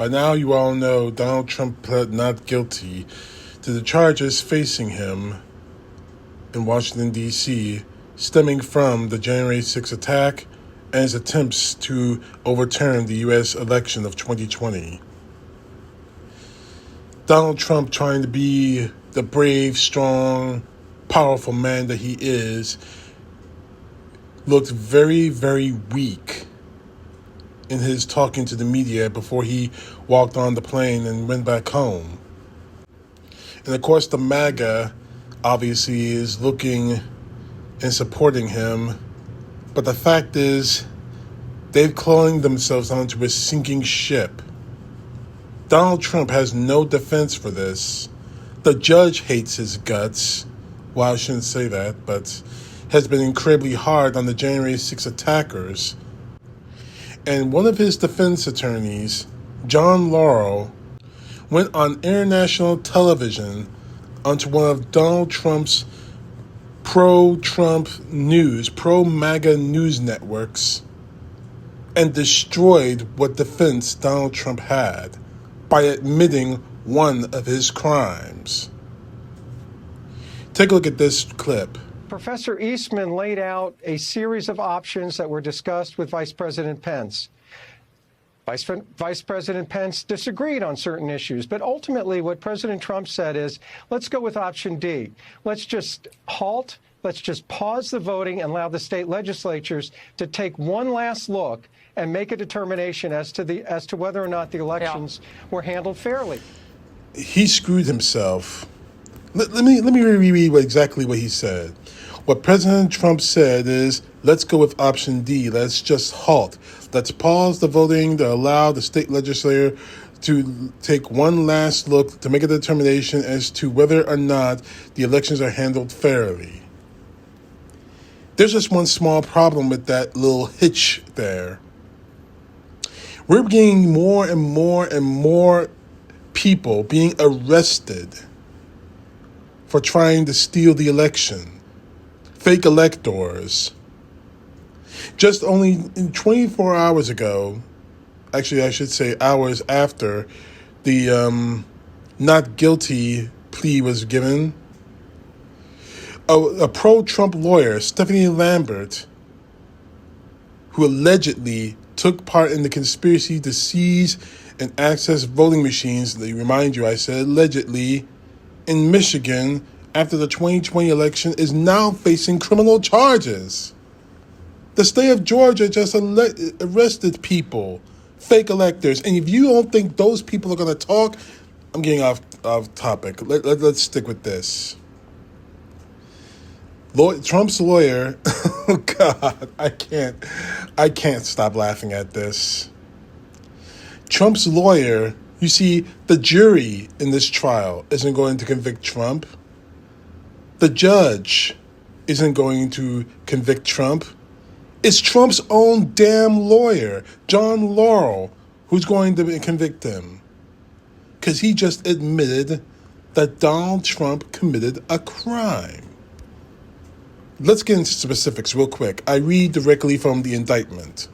By now, you all know Donald Trump pled not guilty to the charges facing him in Washington, D.C., stemming from the January 6th attack and his attempts to overturn the U.S. election of 2020. Donald Trump, trying to be the brave, strong, powerful man that he is, looked very, very weak in his talking to the media before he walked on the plane and went back home. And of course, the MAGA obviously is looking and supporting him. But the fact is, they've clung themselves onto a sinking ship. Donald Trump has no defense for this. The judge hates his guts. Well, I shouldn't say that, but has been incredibly hard on the January 6 attackers. And one of his defense attorneys, John Laurel, went on international television onto one of Donald Trump's pro-Trump news, pro-MAGA news networks, and destroyed what defense Donald Trump had by admitting one of his crimes. Take a look at this clip. Professor Eastman laid out a series of options that were discussed with Vice President Pence. Vice President Pence disagreed on certain issues, but ultimately what President Trump said is, let's go with option D. Let's just halt, let's just pause the voting and allow the state legislatures to take one last look and make a determination as to whether or not the elections were handled fairly. He screwed himself. Let me reread exactly what he said. What President Trump said is, let's go with option D. Let's just halt. Let's pause the voting to allow the state legislature to take one last look to make a determination as to whether or not the elections are handled fairly. There's just one small problem with that little hitch there. We're getting more and more and more people being arrested for trying to steal the election. Fake electors. Just only 24 hours ago, actually I should say hours after the not guilty plea was given, a pro-Trump lawyer, Stephanie Lambert, who allegedly took part in the conspiracy to seize and access voting machines, let me remind you, I said allegedly, in Michigan after the 2020 election, is now facing criminal charges. The state of Georgia just arrested people, fake electors. And if you don't think those people are going to talk, I'm getting off topic. Let's stick with this. Trump's lawyer, oh God, I can't stop laughing at this. Trump's lawyer, you see, the jury in this trial isn't going to convict Trump. The judge isn't going to convict Trump. It's Trump's own damn lawyer, John Laurel, who's going to convict him. Because he just admitted that Donald Trump committed a crime. Let's get into specifics real quick. I read directly from the indictment.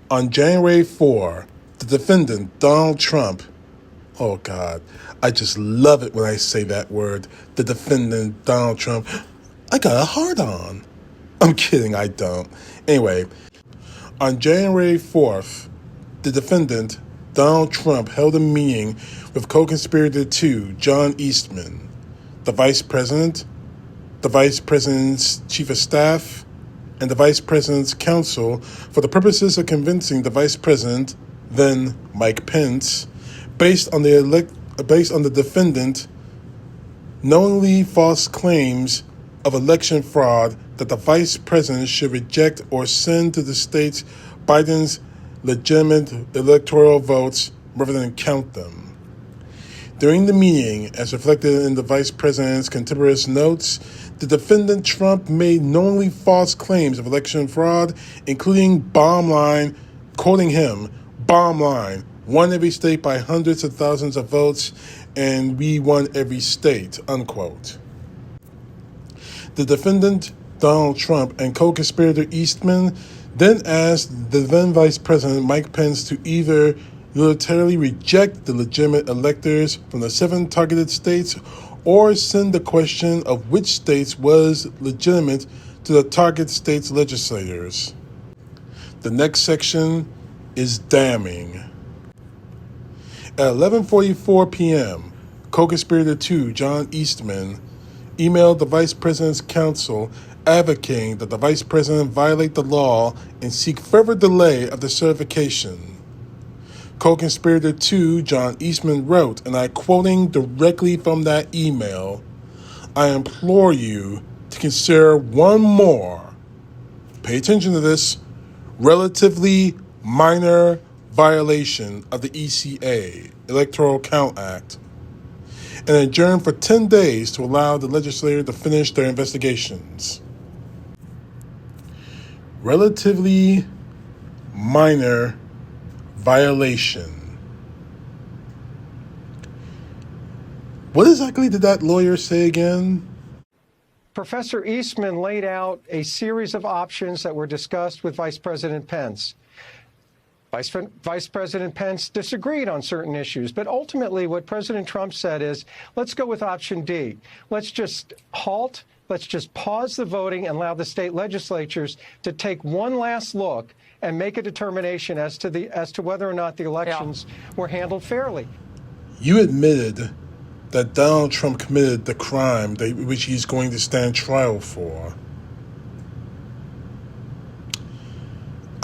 On January 4, the defendant, Donald Trump, oh God, I just love it when I say that word, the defendant, Donald Trump. I got a heart on. I'm kidding, I don't. Anyway, on January 4th, the defendant, Donald Trump, held a meeting with co-conspirator 2, John Eastman, the vice president, the vice president's chief of staff, and the vice president's counsel for the purposes of convincing the vice president, then Mike Pence, based on the defendant knowingly false claims of election fraud that the vice president should reject or send to the states Biden's legitimate electoral votes rather than count them. During the meeting, as reflected in the vice president's contemporaneous notes, the defendant Trump made knowingly false claims of election fraud, including bottom line, quoting him, bottom line, won every state by hundreds of thousands of votes, and we won every state, unquote. The defendant, Donald Trump, and co-conspirator Eastman then asked the then Vice President Mike Pence to either unilaterally reject the legitimate electors from the 7 targeted states, or send the question of which states was legitimate to the target states' legislators. The next section is damning. At 11:44 p.m., co-conspirator 2 John Eastman emailed the Vice President's counsel advocating that the Vice President violate the law and seek further delay of the certification. Co-conspirator 2 John Eastman wrote, and I'm quoting directly from that email, "I implore you to consider one more," pay attention to this, "relatively minor violation of the ECA, Electoral Count Act, and adjourn for 10 days to allow the legislature to finish their investigations." Relatively minor violation. What exactly did that lawyer say again? Professor Eastman laid out a series of options that were discussed with Vice President Pence. Vice President Pence disagreed on certain issues, but ultimately what President Trump said is, let's go with option D. Let's just halt, let's just pause the voting and allow the state legislatures to take one last look and make a determination as to whether or not the elections were handled fairly. You admitted that Donald Trump committed the crime which he's going to stand trial for.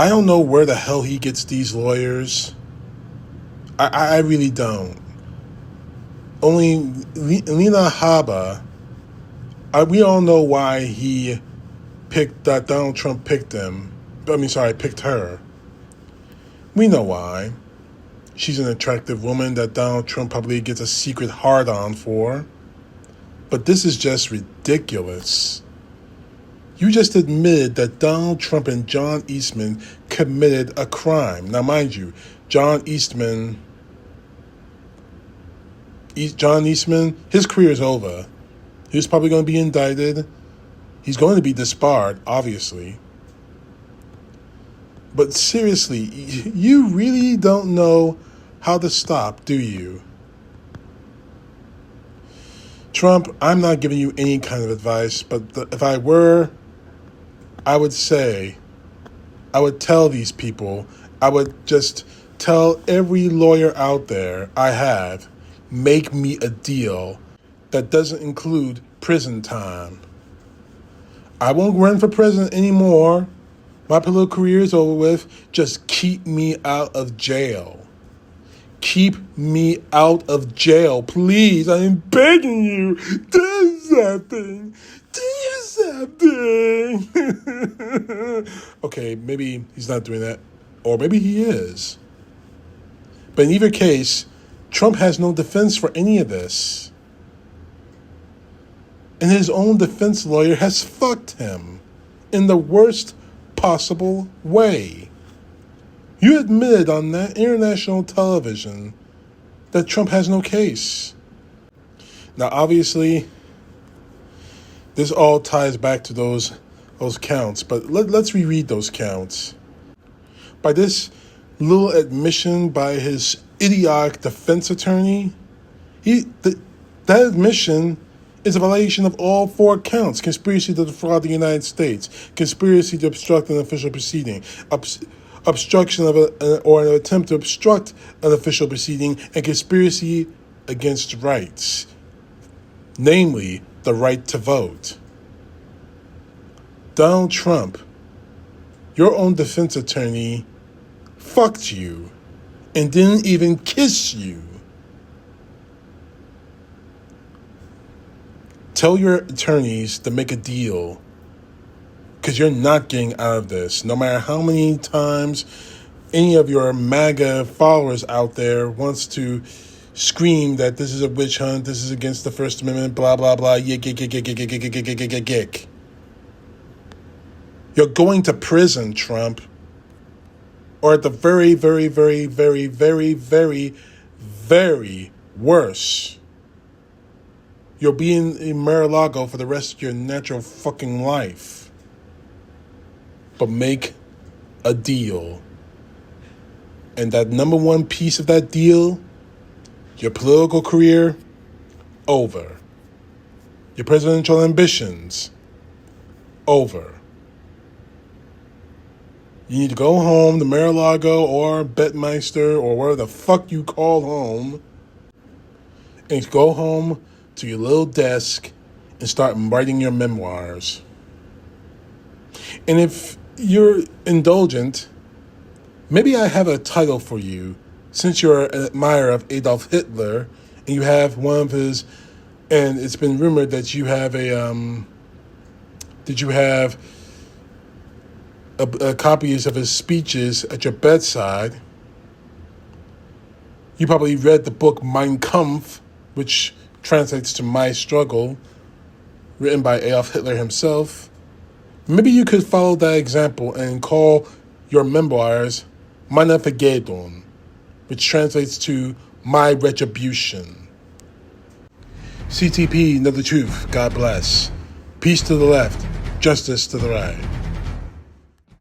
I don't know where the hell he gets these lawyers. I really don't. Only Lena Haba, we all know why that Donald Trump picked picked her. We know why. She's an attractive woman that Donald Trump probably gets a secret hard-on for. But this is just ridiculous. You just admitted that Donald Trump and John Eastman committed a crime. Now, mind you, John Eastman, his career is over. He's probably going to be indicted. He's going to be disbarred, obviously. But seriously, you really don't know how to stop, do you? Trump, I'm not giving you any kind of advice, but if I were, I would tell these people, I would just tell every lawyer out there I have, make me a deal that doesn't include prison time. I won't run for president anymore. My political career is over with. Just keep me out of jail. Keep me out of jail, please. I am begging you. Do something. Do something. Okay, maybe he's not doing that. Or maybe he is. But in either case, Trump has no defense for any of this. And his own defense lawyer has fucked him in the worst possible way. You admitted on that international television that Trump has no case. Now, obviously, this all ties back to those counts, but let's reread those counts. By this little admission by his idiotic defense attorney, that admission is a violation of all 4 counts: conspiracy to defraud the United States, conspiracy to obstruct an official proceeding, obstruction of or an attempt to obstruct an official proceeding, and conspiracy against rights, namely the right to vote. Donald Trump, your own defense attorney, fucked you and didn't even kiss you. Tell your attorneys to make a deal, because you're not getting out of this. No matter how many times any of your MAGA followers out there wants to scream that this is a witch hunt, this is against the First Amendment, blah, blah, blah, yick. You're going to prison, Trump. Or at the very, very, very, very, very, very, very worst, you'll be in Mar-a-Lago for the rest of your natural fucking life. But make a deal. And that number one piece of that deal, your political career, over. Your presidential ambitions, over. You need to go home to Mar-a-Lago or Betmeister or wherever the fuck you call home, and go home to your little desk and start writing your memoirs. And if you're indulgent, maybe I have a title for you, since you're an admirer of Adolf Hitler and you have one of his, and it's been rumored that you have copies of his speeches at your bedside. You probably read the book Mein Kampf, which translates to My Struggle, written by Adolf Hitler himself. Maybe you could follow that example and call your memoirs Meine Vergeltung, which translates to My Retribution. CTP, know the truth. God bless. Peace to the left, justice to the right.